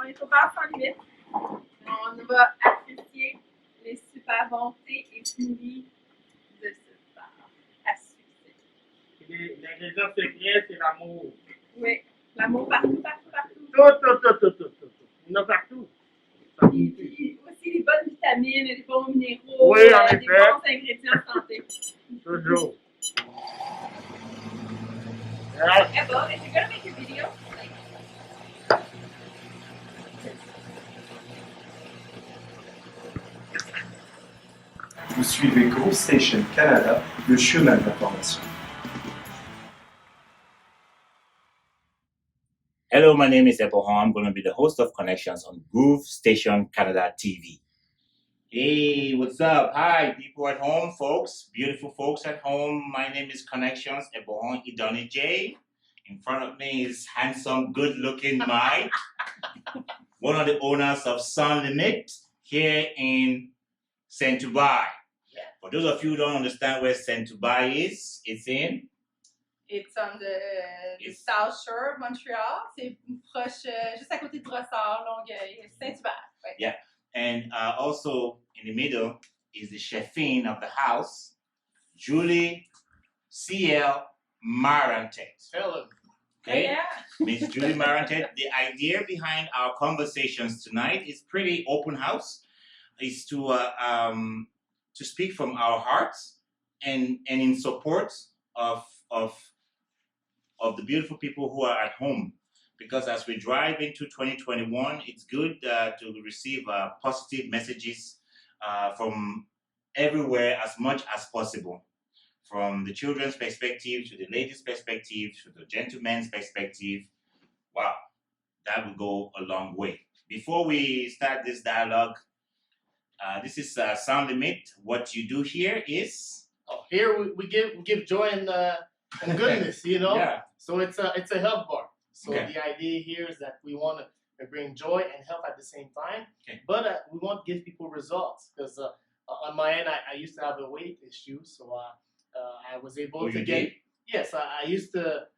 On est au bar sans limite. On va apprécier les super bontés et fruits de ce bar à succès. L'ingrédient secret, c'est l'amour. Oui, l'amour partout, partout, partout. Tout. Il y en a partout. Puis aussi les bonnes vitamines, les bons minéraux, Oui, en des effet. bons ingrédients santé. Toujours. Hey, Bob, if you're gonna make a video, like, Vous suivez Groove Station Canada, le chemin de l'information. Hello, my name is Ebohon. I'm going to be the host of Connections on Groove Station Canada TV. Hey, what's up? Hi, people at home, folks, beautiful folks at home. My name is Connections Ebohon Idoni J. In front of me is handsome, good-looking Mike, one of the owners of Sun Limit here in Saint-Dubai. For those of you who don't understand where Saint-Dubai is, it's on the South Shore of Montreal. C'est proche, juste à côté de Brossard, Longueuil, Saint-Hubert. Ouais. Yeah, and also in the middle is the chefine of the house, Julie C.L. Marantet. Tell him. Okay, Yeah. Miss Julie Marantet. The idea behind our conversations tonight is pretty open house. Is to speak from our hearts and in support of the beautiful people who are at home. Because as we drive into 2021, it's good to receive positive messages from everywhere as much as possible. From the children's perspective, to the ladies' perspective, to the gentleman's perspective. Wow, that will go a long way. Before we start this dialogue, this is Sound Limit. What you do here is... Here we give joy and goodness, you know? Yeah. So it's a health bar. So Okay. the idea here is that we want to bring joy and health at the same time. Okay. But we want to give people results. Because on my end, I used to have a weight issue. So I was able to get... Did? Yes, I used to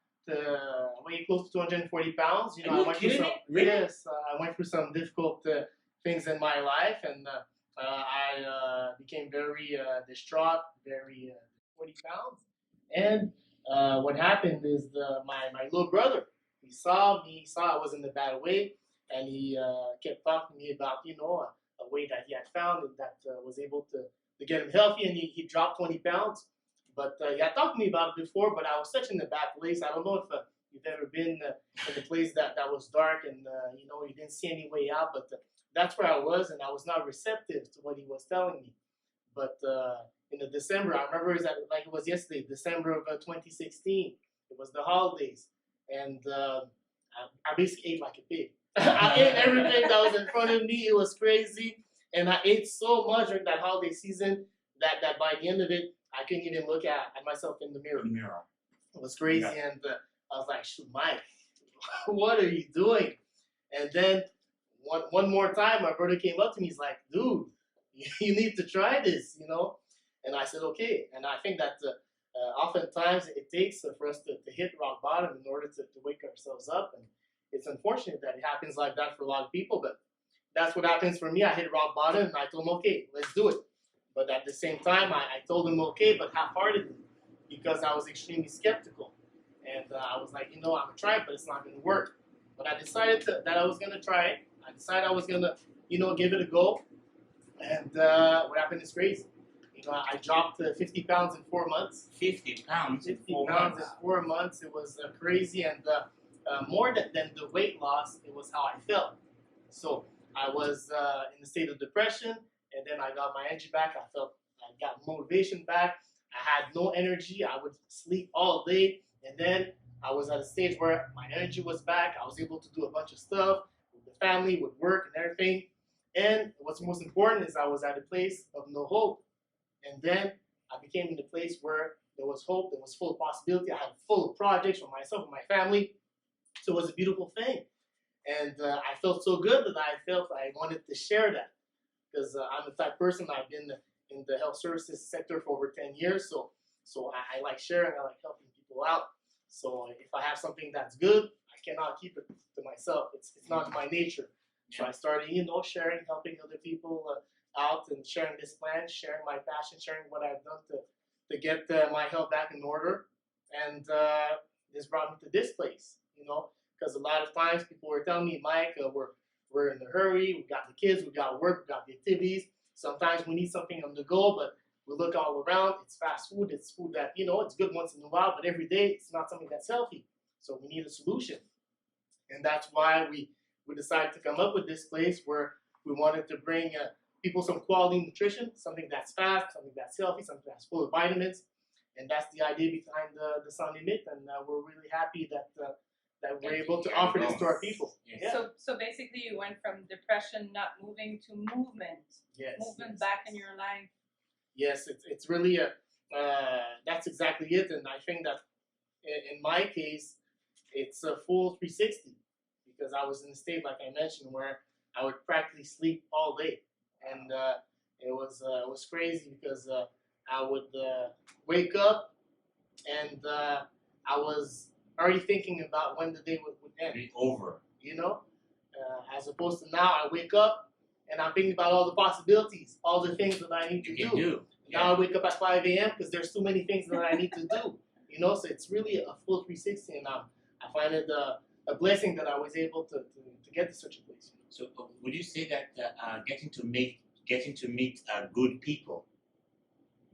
weigh close to 240 pounds. You know, Are you I went through kidding some... me? Really? Yes, I went through some difficult things in my life. And I became very distraught, very 40 pounds. And what happened is my little brother, he saw I was in a bad way, and he kept talking to me about, you know, a way that he had found and that was able to get him healthy, and he dropped 20 pounds. But he had talked to me about it before, but I was such in a bad place. I don't know if you've ever been in a place that was dark and, you know, you didn't see any way out, but that's where I was, and I was not receptive to what he was telling me. But in the December, I remember it was yesterday, December of 2016. It was the holidays, and I basically ate like a pig. I ate everything that was in front of me. It was crazy, and I ate so much during that holiday season that by the end of it, I couldn't even look at myself in the mirror. It was crazy, Yeah. and I was like, shoot, Mike, what are you doing? And then one more time, my brother came up to me. He's like, dude, you need to try this, you know? And I said, okay. And I think that oftentimes it takes for us to hit rock bottom in order to wake ourselves up. And it's unfortunate that it happens like that for a lot of people, but that's what happens for me. I hit rock bottom and I told him, okay, let's do it. But at the same time, I told him, okay, but half-heartedly, because I was extremely skeptical. And I was like, you know, I'm going to try it, but it's not going to work. But I decided that I was going to try it. I decided I was going to, you know, give it a go. And what happened is crazy. You know, I dropped 50 pounds in 4 months. 50 pounds. 50 pounds in 4 months. It was crazy. And more than the weight loss, it was how I felt. So I was in a state of depression. And then I got my energy back. I got motivation back. I had no energy. I would sleep all day. And then I was at a stage where my energy was back. I was able to do a bunch of stuff with the family, with work and everything. And what's most important is I was at a place of no hope. And then I became in a place where there was hope, there was full of possibility. I had full of projects for myself and my family. So it was a beautiful thing. And I felt so good that I felt I wanted to share that. Because I'm the type of person, I've been in the health services sector for over 10 years. So I like sharing, I like helping people out. So if I have something that's good, I cannot keep it to myself. It's not my nature. So I started, sharing, helping other people out, and sharing this plan, sharing my passion, sharing what I've done to get my health back in order. And this brought me to this place, because a lot of times people were telling me, Mike, we're in a hurry, we got the kids, we got work, we got the activities. Sometimes we need something on the go, but we look all around, it's fast food, it's food that, it's good once in a while, but every day it's not something that's healthy. So we need a solution. And that's why we decided to come up with this place where we wanted to bring people some quality nutrition, something that's fast, something that's healthy, something that's full of vitamins. And that's the idea behind the Sans Limite, and we're really happy that we're able to offer this to our people. Yes. Yeah. So basically, you went from depression, not moving, to movement. Yes. Movement yes, back yes. in your life. Yes, it's really that's exactly it, and I think that in my case, it's a full 360, because I was in a state, like I mentioned, where I would practically sleep all day, and it was crazy, because I would wake up, and I was already thinking about when the day would end. Be over. As opposed to now, I wake up and I'm thinking about all the possibilities, all the things that I need to You can do. Now I wake up at 5 a.m. because there's too many things that I need to do. So it's really a full 360, and I find it a blessing that I was able to get to such a place. So would you say that getting to meet good people,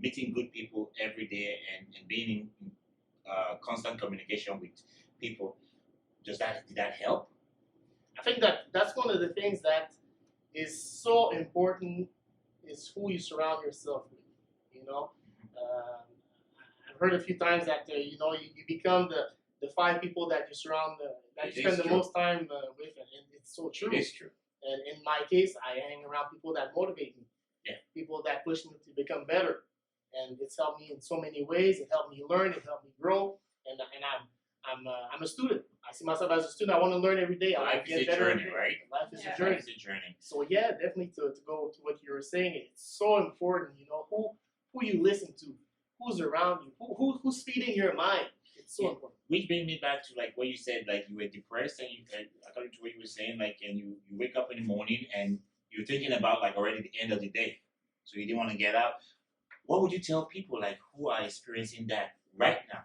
meeting good people every day, and being in constant communication with people, did that help? I think that's one of the things that is so important, is who you surround yourself with. I've heard a few times that you become the 5 people that you surround, that It you spend is the true. most time with, and it's so true. It is true. And in my case, I hang around people that motivate me. Yeah. People that push me to become better, and it's helped me in so many ways. It helped me learn. It helped me grow. And I'm a student. I see myself as a student. I want to learn every day. I want Life to is get a better journey, every day. right? Life is Yeah. a journey. It's a journey. So yeah, definitely to go to what you were saying, it's so important. Who you listen to, who's around you, who's feeding your mind. It's so Yeah. important. Which brings me back to like what you said, like you were depressed, and according to what you were saying, like, and you wake up in the morning and you're thinking about like already the end of the day, so you didn't want to get out. What would you tell people like who are experiencing that right now?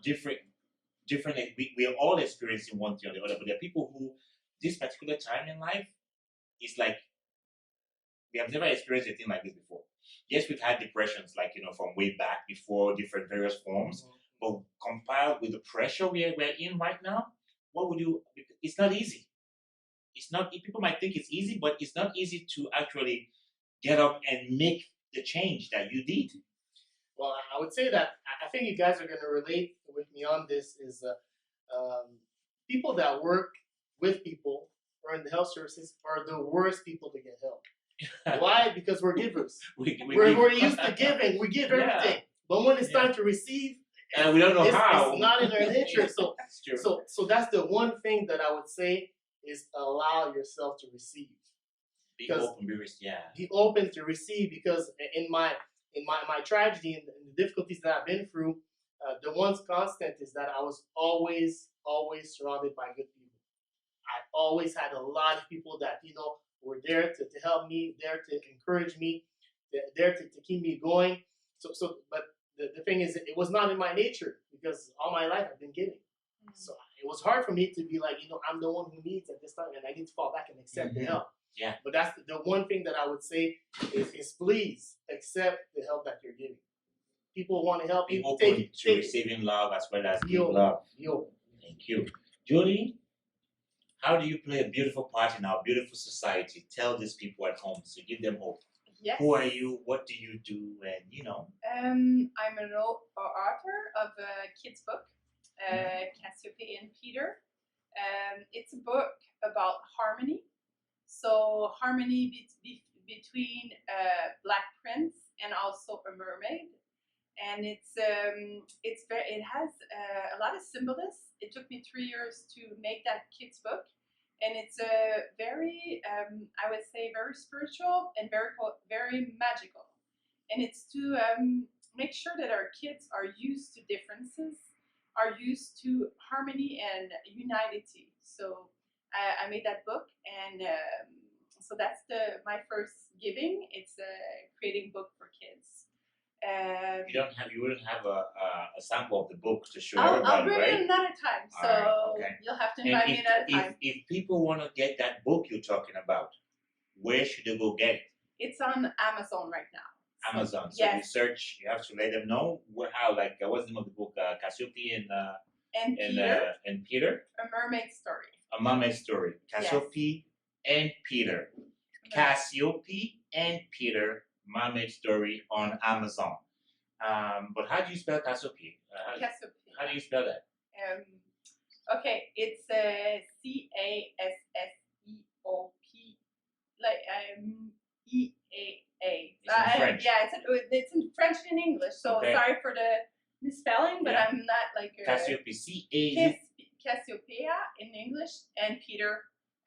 Different. Like, we are all experiencing one thing or the other, but there are people who this particular time in life is like we have never experienced a thing like this before. Yes, we've had depressions, like from way back before, different various forms. But compiled with the pressure we're in right now, what would you? It's not easy. It's not. People might think it's easy, but it's not easy to actually get up and make the change that you did. Well, I would say that I think you guys are going to relate with me on this. Is people that work with people or in the health services are the worst people to get help. Why? Because we're givers. We're used to giving. We give Yeah. everything. But when it's Yeah. time to receive, and we don't know how. it's not in our nature. So That's true. so that's the one thing that I would say is allow yourself to receive. Be because- open, yeah. Be open to receive, because in my tragedy and the difficulties that I've been through, the one constant is that I was always surrounded by good people. I always had a lot of people that were there to help me, there to encourage me, there to keep me going. But the thing is, it was not in my nature, because all my life I've been giving. So it was hard for me to be like, I'm the one who needs at this time, and I need to fall back and accept the Mhm. help. Yeah. But that's the one thing that I would say is please accept the help that you're giving. People want to help Be you. open Take to it. receiving love as well as Be give open. love. Be open. Thank you. Julie, how do you play a beautiful part in our beautiful society? Tell these people at home, so give them hope. Yes. Who are you? What do you do? And I'm an author of a kids book, Cassiope and Peter. It's a book about harmony. So harmony between a black prince and also a mermaid, and it has a lot of symbolism. It took me 3 years to make that kids book, and it's a very I would say very spiritual and very magical, and it's to make sure that our kids are used to differences, are used to harmony and unity. So I made that book, and so that's my first giving. It's creating book for kids. You wouldn't have a sample of the book to show I'll everybody, bring right? it another time. So Alright, okay. you'll have to And invite me another time. if people want to get that book you're talking about, where should they go get it? It's on Amazon right now. Amazon. So yes. you search. You have to let them know how. Like, what's the name of the book? Cassiope and Peter. A mermaid story. A mermaid story. Cassiope and Peter. Cassiope and Peter. Mermaid story on Amazon. But how do you spell Cassiope? Cassiope. How do you spell that? Okay, it's Casseeop, like EAA. It's in French. Yeah, it's in French and English. So Okay. sorry for the misspelling, but Yeah. I'm not like Cassiope. C-A. Cassiopeia in English, and Peter,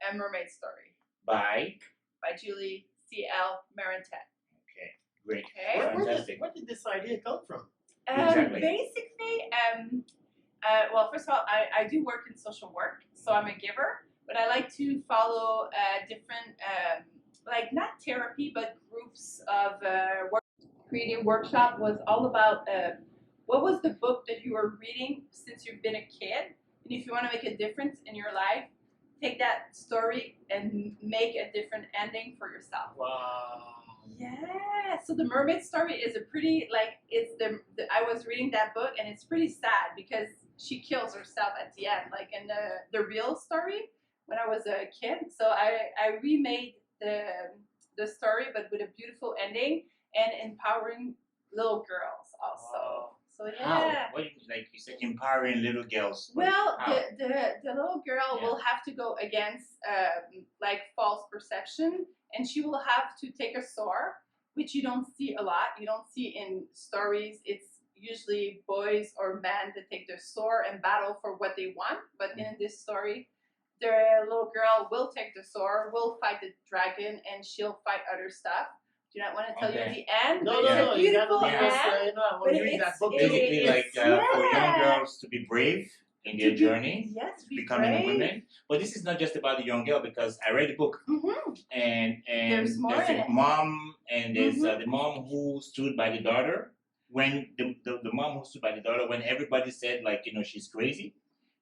a mermaid story By. by Julie C.L. Marantet. Okay. Great. Okay. Fantastic. Where did this idea come from? Exactly. Basically, well, first of all, I do work in social work, so I'm a giver, but I like to follow different, like not therapy, but groups of work. Creative workshop was all about what was the book that you were reading since you've been a kid, and if you want to make a difference in your life, take that story and make a different ending for yourself. Wow. Yeah, so the mermaid story is a pretty it's I was reading that book, and it's pretty sad because she kills herself at the end, like in the real story when I was a kid. So I remade the story, but with a beautiful ending and empowering little girls also. Wow. So yeah. How? What do you, like you said, empowering little girls? Well, How? the little girl Yeah. will have to go against like false perception, and she will have to take a sword, which you don't see a lot. You don't see in stories. It's usually boys or men that take their sword and battle for what they want. But in this story, the little girl will take the sword, will fight the dragon, and she'll fight other stuff. Do not want to tell you Okay. the end, No, but no, it's no. a You gotta beautiful give us, end. I want but to read it's- that book. it- Basically, like for young yeah. girls to be brave in their journey, Yes, be becoming brave. women. But this is not just about the young girl, because I read the book, Mm-hmm. and There's more in a it. mom, and there's Mhm. the mom who stood by the daughter when the mom who stood by the daughter when everybody said, like, she's crazy.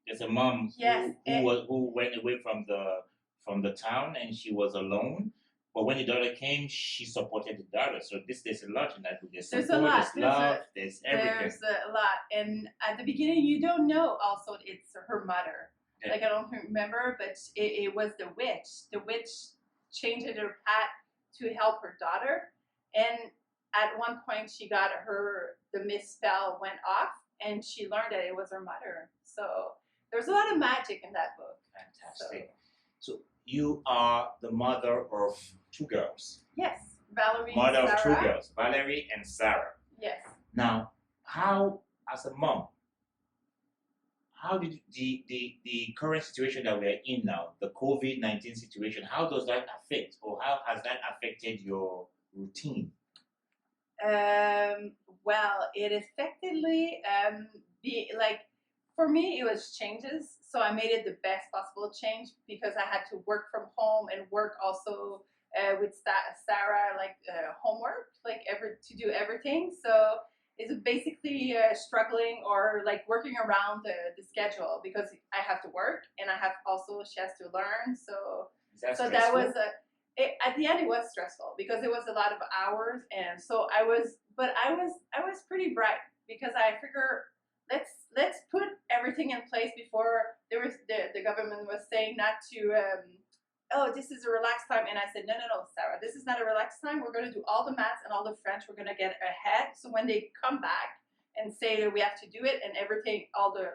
There's a mom Yes, who went away from the town, and she was alone. But when the daughter came, she supported the daughter. So there's a lot in that book. There's There's a support, lot. there's love, there's everything. There's a lot, and at the beginning, you don't know. Also, it's her mother. Yeah. Like I don't remember, but it was the witch. The witch changed her path to help her daughter, and at one point, she got the misspell went off, and she learned that it was her mother. So there's a lot of magic in that book. Fantastic. So you are the mother of two girls. Yes, Valerie. Mother and of Sarah. two girls, Valerie and Sarah. Yes. Now, how, as a mom, how did the current situation that we're in now, the COVID-19 situation, how does that affect, or how has that affected your routine? Well, it effectively for me it was changes. So I made it the best possible change because I had to work from home and work also with Sarah, homework, to do everything. So it's basically struggling or like working around the schedule because I have to work and she has to learn. So Is that that stressful? was at the end it was stressful because it was a lot of hours, and so I was pretty bright because I figure let's put everything in place before the government was saying not to this is a relaxed time, and I said no, Sarah, this is not a relaxed time. We're going to do all the maths and all the French. We're going to get ahead, so when they come back and say that we have to do it and everything, all the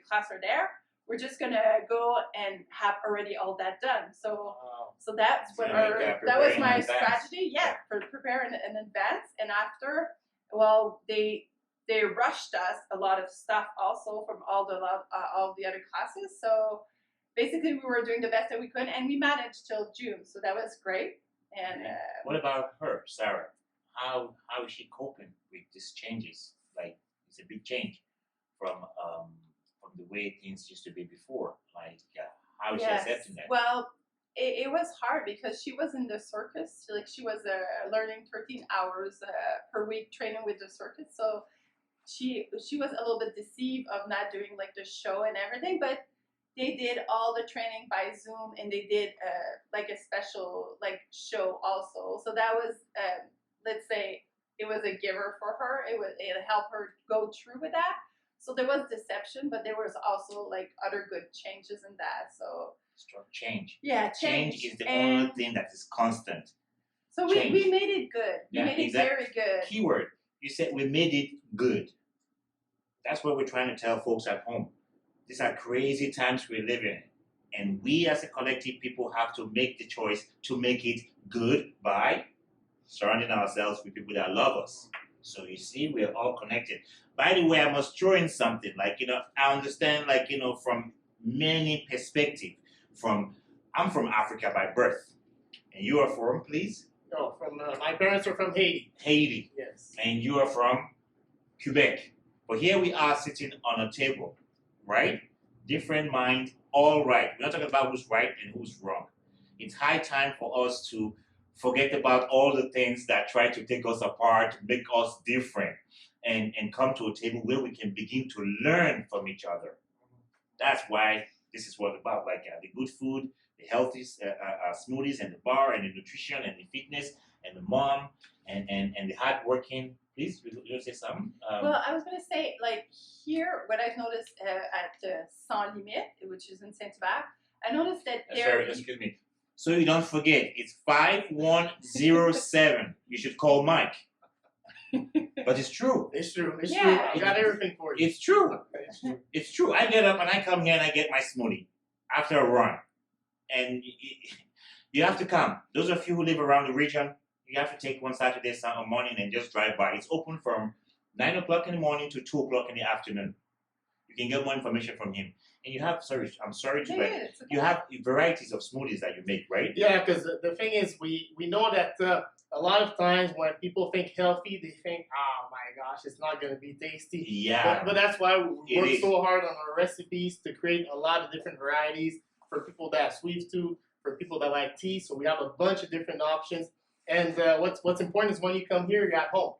class are there, we're just gonna go and have already all that done. So that's what that was my strategy. Yeah, for preparing in advance. And after, well, they rushed us a lot of stuff also from all the other classes. So basically, we were doing the best that we could, and we managed till June. So that was great. And what about her, Sarah? How is she coping with these changes? Like, it's a big change from the way things used to be before. Like, How is she accepting that? Well, it was hard because she was in the circus. Like she was learning 13 hours per week training with the circus. So she was a little bit deceived of not doing like the show and everything. But they did all the training by Zoom, and they did like a special like show also. So that was let's say it was a giver for her. It helped her go through with that. So there was deception, but there was also like other good changes in that. So Change. yeah, Change is the And only thing that is constant. so change. we made it good. We Yeah, made it exactly. very good. Keyword. You said we made it good. That's what we're trying to tell folks at home. These are crazy times we're living in. And we as a collective people have to make the choice to make it good by surrounding ourselves with people that love us. So you see, we're all connected. By the way, I must throw in something. Like, I understand, like, from many perspectives. I'm from Africa by birth. And you are from, please? No, from my parents are from Haiti. Haiti. Yes. And you are from Quebec. But here we are sitting on a table, right? Different mind, all right. We're not talking about who's right and who's wrong. It's high time for us to forget about all the things that try to take us apart, make us different, and come to a table where we can begin to learn from each other. That's why this is what it's about, like the good food, the healthy smoothies, and the bar, and the nutrition, and the fitness, and the mom, and the hard working. Please, you say something? Well, I was going to say, like here, what I've noticed at Sans Limite, which is in Saint-Hubert, I noticed that excuse me. So you don't forget, it's 5107. You should call Mike. But it's true. It's true. It's Yeah. true. I got everything for you. It's true. It's true. It's true. I get up and I come here and I get my smoothie after a run. And you have to come. Those of you who live around the region, you have to take one Saturday morning and just drive by. It's open from 9 o'clock in the morning to 2 o'clock in the afternoon. You can get more information from him. And you have, I'm sorry to it's okay. you have varieties of smoothies that you make, right? Yeah, because the thing is, we know that a lot of times when people think healthy, they think, oh my gosh, it's not going to be tasty. Yeah. But that's why we It work is. so hard on our recipes to create a lot of different varieties for people that have sweet tooth, for people that like tea. So we have a bunch of different options. And what's important is when you come here, you're at home.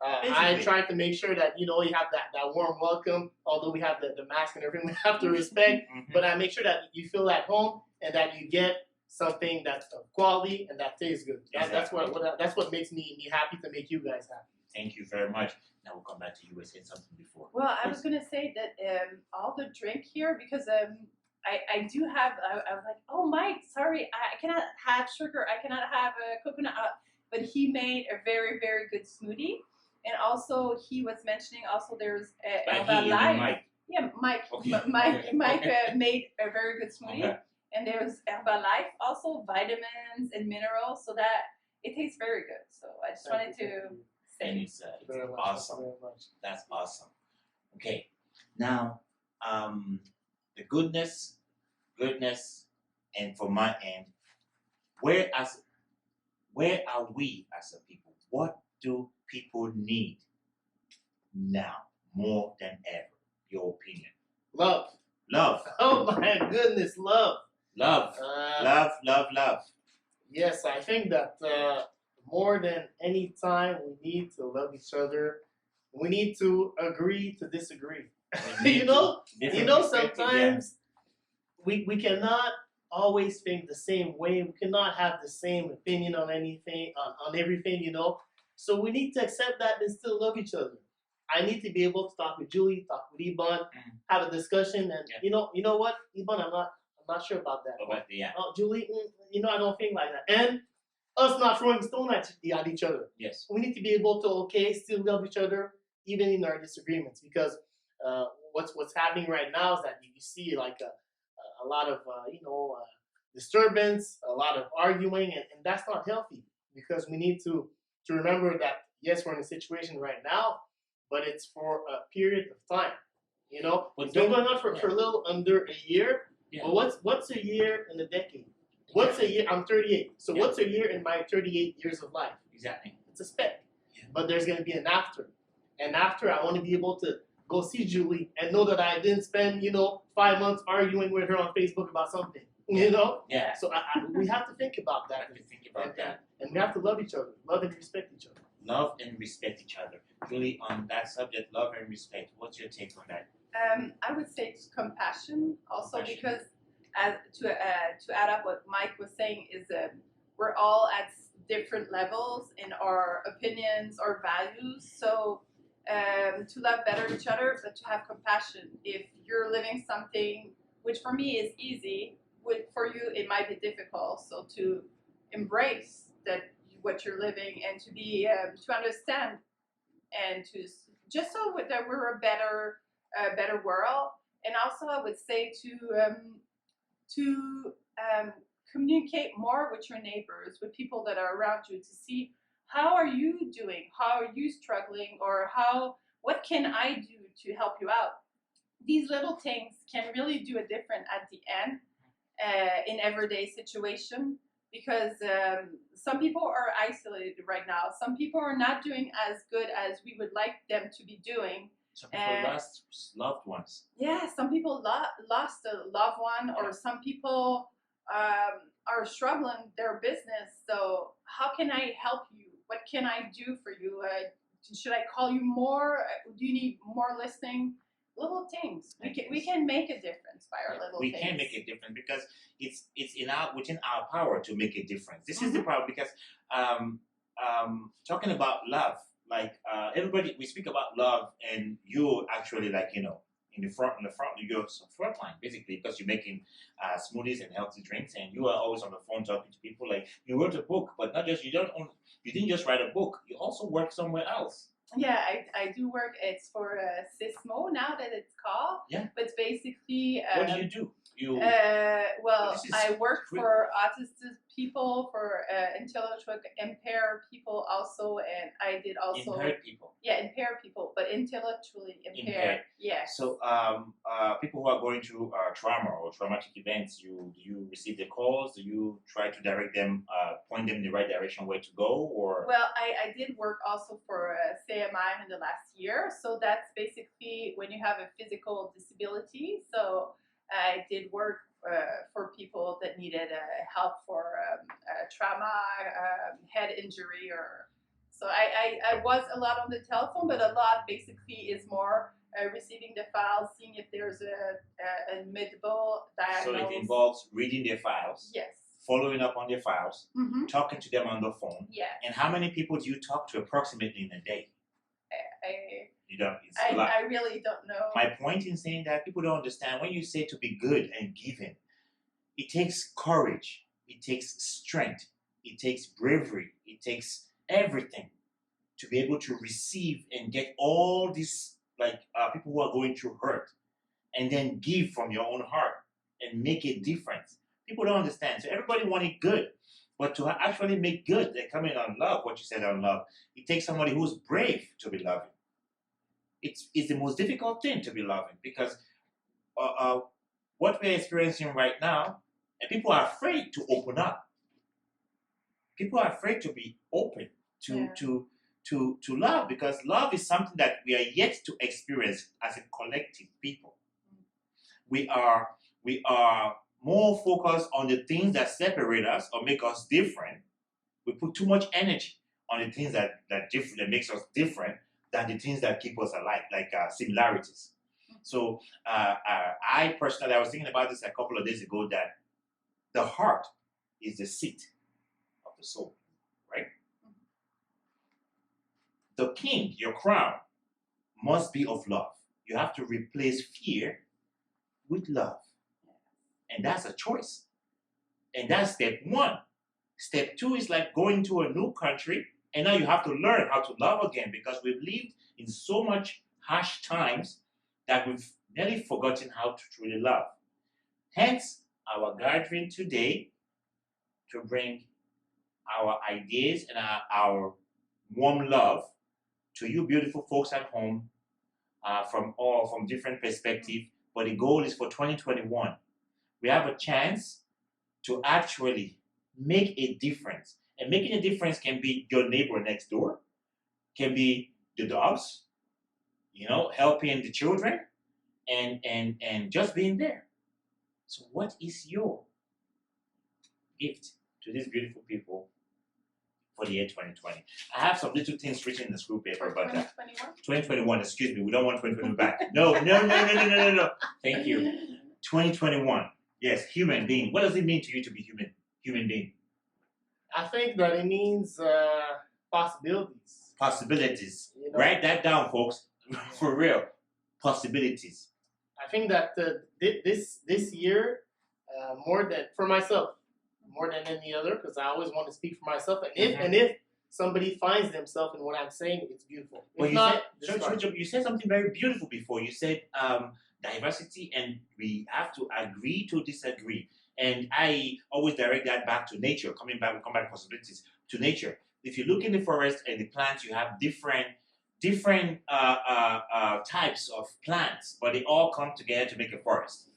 I try to make sure that, you have that warm welcome, although we have the mask and everything we have to respect, but I make sure that you feel at home and that you get something that's of quality and that tastes good. That's what makes me happy to make you guys happy. Thank you very much. Now we'll come back to you. You said something before. Well, I was going to say that all the drink here, because I do have, I was like, oh, Mike, sorry, I cannot have sugar. I cannot have a coconut. But he made a very, very good smoothie. And also, he was mentioning also there's Herbalife. Mike. Yeah, Mike. Okay. Mike Okay. made a very good smoothie. Okay. And there's Herbalife, also vitamins and minerals, so that it tastes very good. So I just wanted to And say. it's Very much, awesome. very much. That's awesome. Okay. Now, the goodness, and from my end, where are we as a people? What do people need now more than ever? Your opinion. Love. Love. Oh my goodness, love. Love. Love. Yes, I think that more than any time, we need to love each other. We need to agree to disagree. Different perspective, Sometimes we cannot always think the same way. We cannot have the same opinion on anything, on everything, So we need to accept that and still love each other. I need to be able to talk with Julie, talk with Iban, have a discussion, and you know what, Iban, I'm not sure about that. Yeah. Oh, Julie, I don't think like that. And us not throwing stone at each other. Yes. We need to be able to still love each other even in our disagreements, because what's happening right now is that you see like a lot of disturbance, a lot of arguing, and that's not healthy, because we need to remember that yes, we're in a situation right now, but it's for a period of time. But It's been going on for a little under a year. Yeah. But what's a year in a decade? What's a year? I'm 38. So what's a year in my 38 years of life? Exactly. It's a speck. Yeah. But there's going to be an after. And after, I want to be able to go see Julie and know that I didn't spend, 5 months arguing with her on Facebook about something, Yeah. So we have to think about I that. have to think about that. And we have to love each other, love and respect each other. Love and respect each other. Julie, on that subject, love and respect, what's your take on that? I would say it's compassion also, Compassion. because to add up what Mike was saying is we're all at different levels in our opinions or values. So to love better each other, but to have compassion. If you're living something which for me is easy, for you it might be difficult. So to embrace that what you're living and to be to understand and to just so that we're a better world. And also I would say to communicate more with your neighbors, with people that are around you, to see how are you doing, how are you struggling, or what can I do to help you out. These little things can really do a difference at the end in everyday situation, because some people are isolated right now. Some people are not doing as good as we would like them to be doing. Some people lost loved ones. Yeah, some people lost a loved one, or some people are struggling their business. So how can I help you? What can I do for you? Should I call you more? Do you need more listening? Little things. We can make a difference by our little We things. can make a difference because it's within our power to make a difference. This is the problem, because talking about love, like everybody, we speak about love, and you actually, like, in the front, you're front line basically, because you're making smoothies and healthy drinks, and you are always on the phone talking to people. Like, you wrote a book, but not just you didn't just write a book. You also work somewhere else. Yeah, I do work. It's for Sismo now that it's called. Yeah. But basically, What do you do? Well, This is I work great. for autistic people, for intellectually impaired people also, and I did also Impaired people. Yeah, impaired people, but intellectually impaired. Yes. So, people who are going through trauma or traumatic events, do you receive the calls? Do you try to direct them, point them in the right direction where to go, or? Well, I did work also for CMI in the last year. So that's basically when you have a physical disability. So I did work for people that needed help for trauma, head injury, or so I was a lot on the telephone, but a lot basically is more receiving the files, seeing if there's a medical diagnosis. So it involves reading their files, Yes. following up on their files, Mm-hmm. talking to them on the phone. Yeah. And how many people do you talk to approximately in a day? You don't. It's a lot. I really don't know. My point in saying that, people don't understand, when you say to be good and giving, it takes courage, it takes strength, it takes bravery, it takes everything to be able to receive and get all these, like, people who are going through hurt, and then give from your own heart and make a difference. People don't understand. So everybody wanted good, but to actually make good, they're coming on love, what you said on love, it takes somebody who's brave to be loving. It's the most difficult thing to be loving, because what we're experiencing right now, and people are afraid to open up. People are afraid to be open to love, because love is something that we are yet to experience as a collective people. We are more focused on the things that separate us or make us different. We put too much energy on the things that makes us different, than the things that keep us alike, like similarities. So I personally, I was thinking about this a couple of days ago, that the heart is the seat of the soul, right? The king, your crown, must be of love. You have to replace fear with love. And that's a choice. And that's step one. Step two is like going to a new country, and now you have to learn how to love again, because we've lived in so much harsh times that we've nearly forgotten how to truly love. Hence, our gathering today to bring our ideas and our warm love to you beautiful folks at home, from different perspectives. But the goal is for 2021. We have a chance to actually make a difference. And making a difference can be your neighbor next door, can be the dogs, helping the children and just being there. So what is your gift to these beautiful people for the year 2020? I have some little things written in the school paper For about that. 2021? 2021, excuse me, we don't want 2020 back. No. Thank you. 2021. Yes, human being. What does it mean to you to be human being? I think that it means possibilities. Possibilities. You know? Write that down, folks. For real. Possibilities. I think that this year, more than for myself, more than any other, because I always want to speak for myself. And if somebody finds themselves in what I'm saying, it's beautiful. Well, If you not, said, discard. you said something very beautiful before. You said diversity, and we have to agree to disagree. And I always direct that back to nature. Come back possibilities to nature. If you look in the forest and the plants, you have different types of plants, but they all come together to make a forest.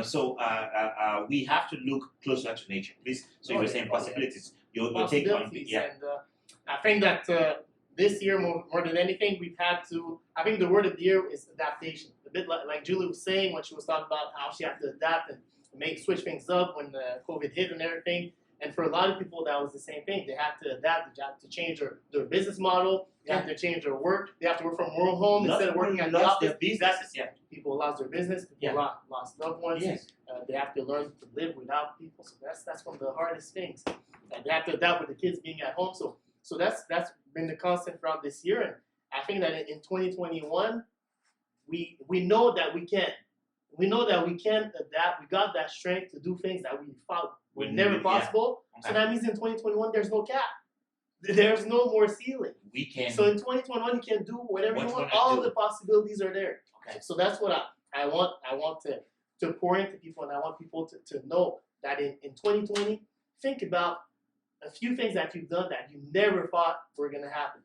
So we have to look closer to nature. Please. So you were saying possibilities. Your take on Possibilities. yeah. And I think that this year, more than anything, we've had to. I think the word of the year is adaptation. A bit like Julie was saying when she was talking about how she had to adapt and switch things up when COVID hit and everything. And for a lot of people, that was the same thing. They had to adapt. They had to change their business model. They have to change their work. They have to work from home instead of working at the office. Their businesses, yeah. People lost their business. People lost loved ones. Yes. They have to learn to live without people. So that's one of the hardest things. And they have to adapt with the kids being at home. So that's been the constant throughout this year. And I think that in 2021, we know that we can. We know that we can adapt. We got that strength to do things that we thought were never possible. Okay. So that means in 2021, there's no cap. There's no more ceiling. We can. So in 2021, you can do whatever you want. you All do. the possibilities are there. Okay. So that's what I want. I want to pour into people, and I want people to know that in 2020, think about a few things that you've done that you never thought were going to happen.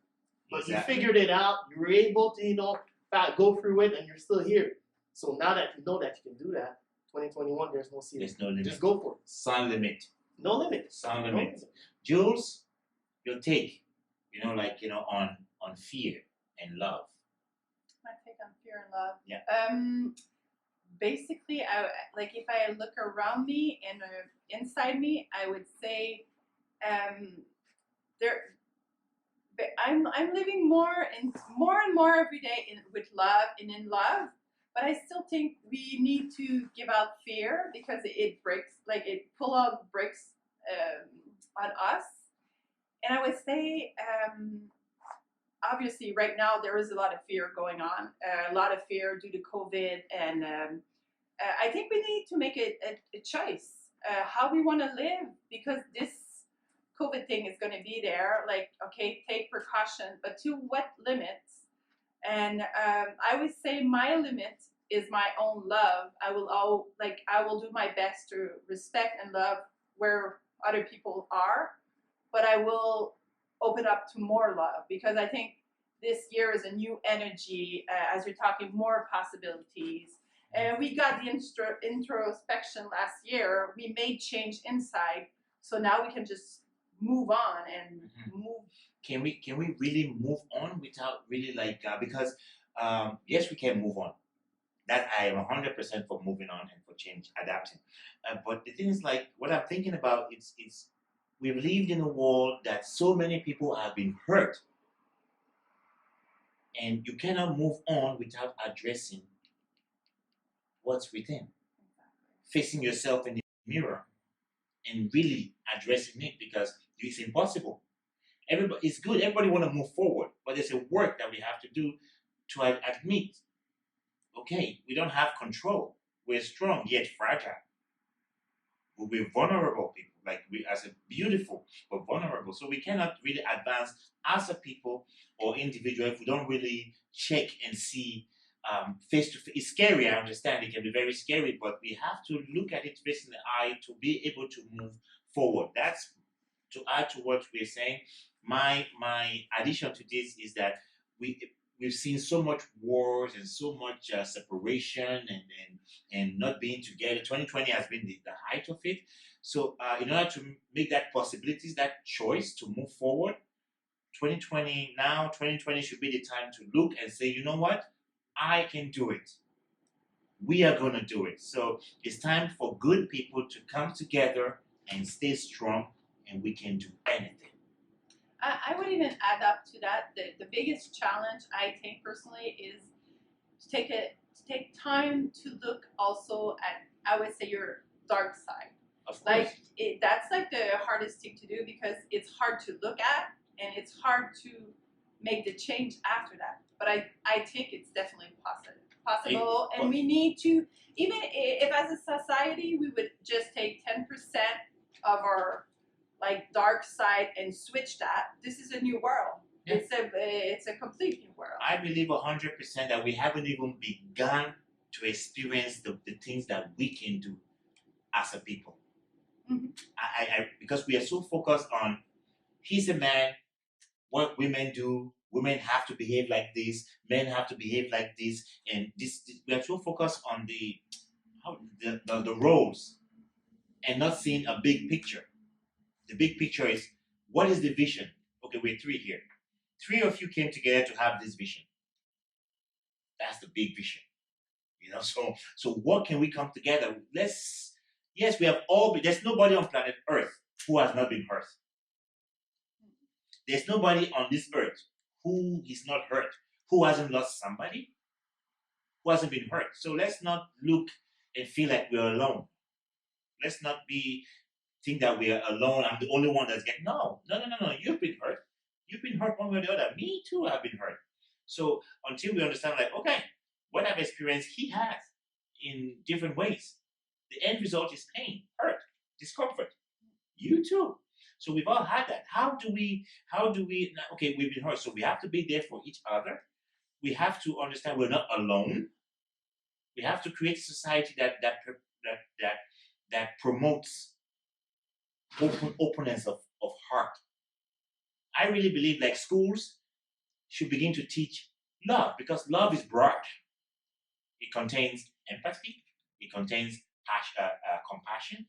But you figured it out. You were able to, go through it, and you're still here. So now that you know that you can do that, 2021, there's no ceiling. There's no limit. Just go for it. Sun limit. No limit. Sun No limit. Jules, your take, on fear and love. My take on fear and love. Yeah. Basically, if I look around me and inside me, I would say, I'm living more and more every day with love and in love. But I still think we need to give out fear because it breaks, it pull out bricks on us. And I would say, obviously, right now there is a lot of fear going on, a lot of fear due to COVID, and I think we need to make a choice how we want to live, because this COVID thing is going to be there. Okay, take precaution, but to what limits? And I would say my limit is my own love. I will do my best to respect and love where other people are, but I will open up to more love, because I think this year is a new energy, as you're talking, more possibilities. And we got the introspection last year. We made change inside, so now we can just move on and move. Can we really move on without really because yes, we can move on. That I am 100% for moving on and for change, adapting. But the thing is, what I'm thinking about, it's we've lived in a world that so many people have been hurt, and you cannot move on without addressing what's within, facing yourself in the mirror, and really addressing it, because it's impossible. It's good. Everybody want to move forward, but there's a work that we have to do to admit, okay, we don't have control. We're strong yet fragile. We're vulnerable people. We as a beautiful but vulnerable. So we cannot really advance as a people or individual if we don't really check and see face to face. It's scary. I understand it can be very scary, but we have to look at it face in the eye to be able to move forward. That's to add to what we're saying. My addition to this is that we've seen so much wars and so much separation and not being together. 2020 has been the height of it. So in order to make that possibilities, that choice to move forward, 2020 should be the time to look and say, you know what? I can do it. We are going to do it. So it's time for good people to come together and stay strong, and we can do anything. I would even add up to that. The biggest challenge I think personally is to take time to look also at, I would say, your dark side. Of course. Like that's like the hardest thing to do, because it's hard to look at and it's hard to make the change after that. But I think it's definitely possible, and we need to, even if as a society we would just take 10% of our like dark side and switch that, this is a new world. Yeah. It's a complete new world. I believe 100% that we haven't even begun to experience the things that we can do as a people. Mhm. Because we are so focused on, he's a man, what women do, women have to behave like this, men have to behave like this, and this we are so focused on the roles and not seeing a big picture. The big picture is, what is the vision? Okay, we're 3 here. 3 of you came together to have this vision. That's the big vision. So what can we come together? Yes, we have all been, there's nobody on planet Earth who has not been hurt. There's nobody on this earth who is not hurt, who hasn't lost somebody, who hasn't been hurt. So let's not look and feel like we're alone. Let's not think that we are alone. I'm the only one that's getting, no. You've been hurt. You've been hurt one way or the other. Me too, I've been hurt. So until we understand, like, okay, what I've experienced, he has in different ways. The end result is pain, hurt, discomfort. You too. So we've all had that. How do we, okay, we've been hurt. So we have to be there for each other. We have to understand we're not alone. We have to create a society that promotes openness of heart. I really believe like schools should begin to teach love, because love is broad. It contains empathy. It contains compassion,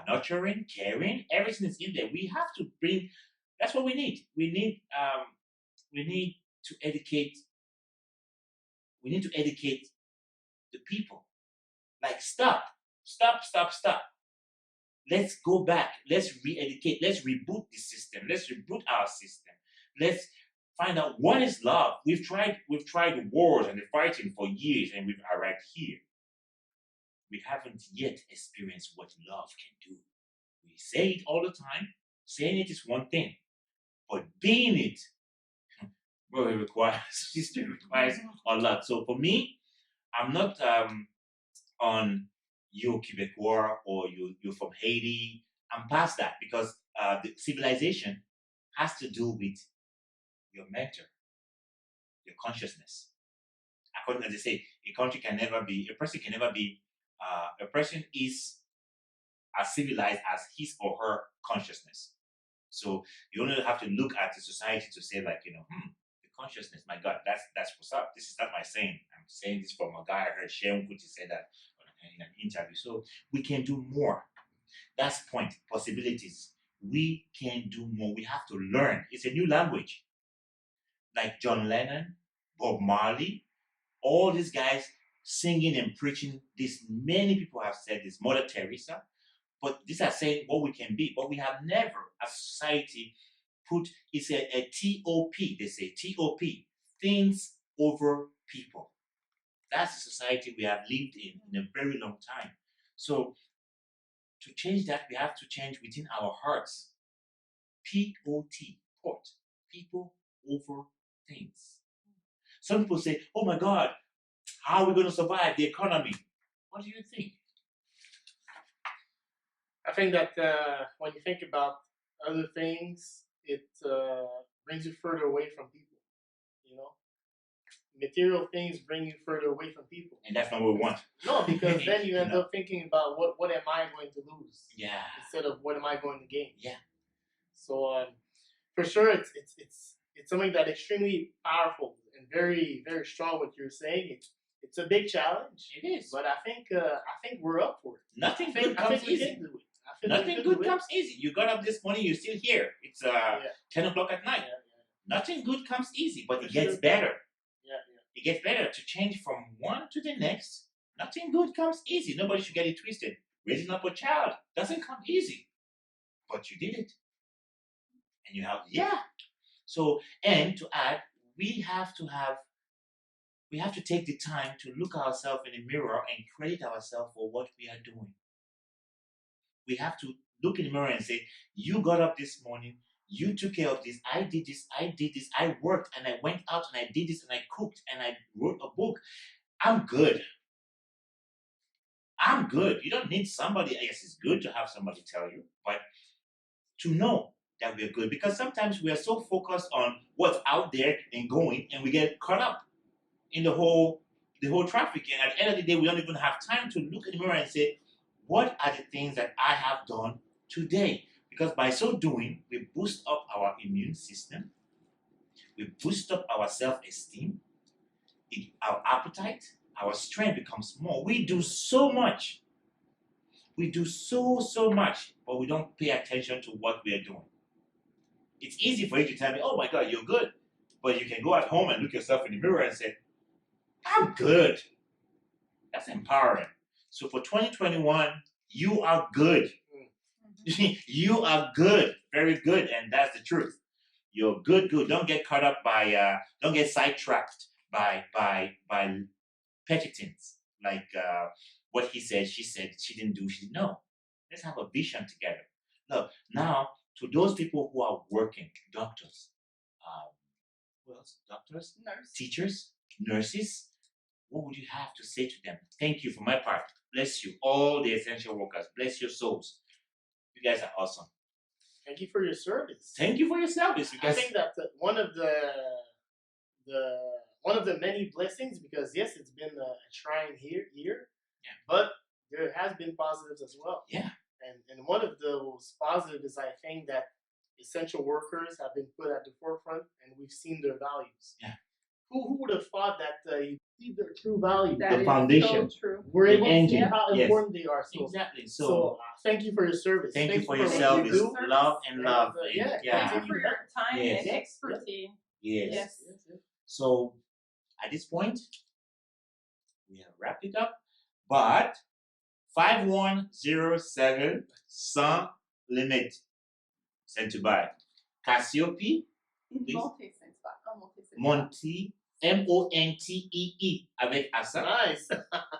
nurturing, caring. Everything is in there. We have to bring. That's what we need. We need to educate. We need to educate the people. Like stop. Let's go back. Let's re-educate. Let's reboot the system. Let's reboot our system. Let's find out what is love. We've tried wars and the fighting for years, and we've arrived here. We haven't yet experienced what love can do. We say it all the time. Saying it is one thing, but being it, well, it requires a lot. So for me, I'm not on you're Quebecois or you're from Haiti. I'm past that, because the civilization has to do with your mentor, your consciousness. According as they say, a person can never be, a person is as civilized as his or her consciousness. So you only have to look at the society to say, like, the consciousness, my God, that's what's up. This is not my saying. I'm saying this from a guy I heard Sheung Kuti say that in an interview. So we can do more. That's the point. Possibilities. We can do more. We have to learn. It's a new language. Like John Lennon, Bob Marley, all these guys singing and preaching this. Many people have said this. Mother Teresa. But these are saying what we can be. But we have never, as a society, it's a TOP. They say TOP. Things over people. That's the society we have lived in a very long time. So to change that, we have to change within our hearts. POT, port, people over things. Some people say, oh my God, how are we going to survive the economy? What do you think? I think that when you think about other things, it brings you further away from people. Material things bring you further away from people. And that's not what we want. No, because then you end up thinking about what am I going to lose? Yeah. Instead of what am I going to gain? Yeah. So for sure, it's something that extremely powerful and very, very strong. What you're saying, it's a big challenge. It is. But I think we're up for it. Nothing good comes easy. Nothing good comes easy. You got up this morning, you're still here. It's 10 o'clock at night. Yeah. Nothing good comes easy, but it gets better. Yeah. It gets better to change from one to the next. Nothing good comes easy. Nobody should get it twisted. Raising up a child doesn't come easy, but you did it. And you have, yeah. So, and to add, we have to take the time to look ourselves in the mirror and credit ourselves for what we are doing. We have to look in the mirror and say, you got up this morning, you took care of this, I did this, I worked and I went out and I did this and I cooked and I wrote a book. I'm good. I'm good. You don't need somebody. Yes, it's good to have somebody tell you, but to know that we're good, because sometimes we are so focused on what's out there and going, and we get caught up in the whole traffic. And at the end of the day, we don't even have time to look in the mirror and say, what are the things that I have done today? Because by so doing, we boost up our immune system, we boost up our self-esteem, our appetite, our strength becomes more. We do so much. We do so much, but we don't pay attention to what we are doing. It's easy for you to tell me, oh my God, you're good. But you can go at home and look yourself in the mirror and say, I'm good. That's empowering. So for 2021, you are good. You are good, very good, and that's the truth. You're good. Don't get caught up by, don't get sidetracked by petty things like what he said, she said, she didn't do, she didn't know. Let's have a vision together. Look, now to those people who are working, doctors, who else? Doctors, teachers, nurses, what would you have to say to them? Thank you for my part. Bless you, all the essential workers. Bless your souls. You guys are awesome. Thank you for your service. Thank you for your service. I think that one of the many blessings, because yes, it's been a trying year, yeah, but there has been positives as well. Yeah. And one of those positives is, I think, that essential workers have been put at the forefront, and we've seen their values. Yeah. Who would have thought that you see their true values? That the foundation. So true. We're able to see engine. how Yes. important they are. So, Exactly. so thank you for your service. Thank you for your what service. you do. Love and love. Yeah. Thank you for your time Yes. and expertise. Yes. Yes. So at this point, we have wrapped it up. But 5107 sans limit sent to buy. Cassiope, please. Monty, Montee avec accent. Nice.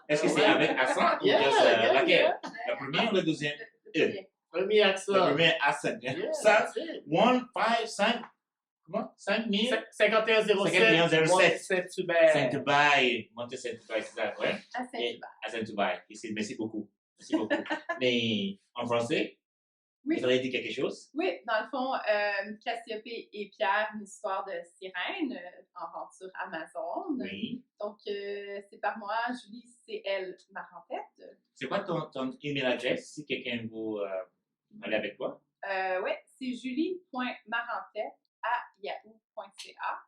Est-ce que c'est avec accent ou Yeah, juste yeah, laquelle? yeah. La première ou la deuxième? Premier Le accent. premier accent. Yeah, 5, that's it. 1, 5, 5, comment? 5 000? 5107 Saint-Hubert. Saint-Hubert, Monte Saint-Hubert, c'est ça, ouais? À Saint-Hubert. À Saint-Hubert. Ici, merci beaucoup. Merci beaucoup. Mais en français, Oui. vous auriez dit quelque chose? Oui, dans le fond, Cassiope et Pierre, une histoire de sirène en vente sur Amazon. Oui. Donc, c'est par moi, Julie, c'est elle, Marantette. C'est quoi ton email adresse si quelqu'un veut aller avec toi? Oui, c'est julie.marantette@yahoo.ca.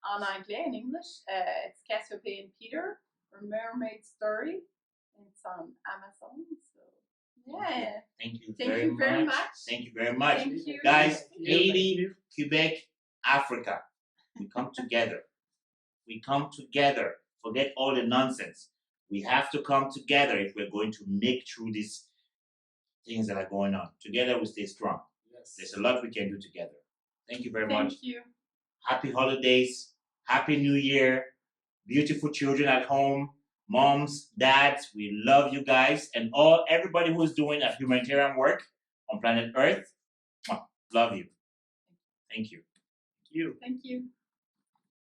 En anglais, in English, it's Cassiope and Peter, A Mermaid Story. It's on Amazon. So, yeah. Thank you Thank very you very much. much. Thank you very much. Thank you. Guys, Thank you. Haiti, Quebec, Africa. We come together. We come together. Forget all the nonsense. We have to come together if we're going to make through these things that are going on. Together we stay strong. Yes. There's a lot we can do together. Thank you very much. Thank you. Happy holidays. Happy New Year. Beautiful children at home. Moms, dads, we love you guys. And everybody who's doing a humanitarian work on planet Earth, love you. Thank you. Thank you. Thank you.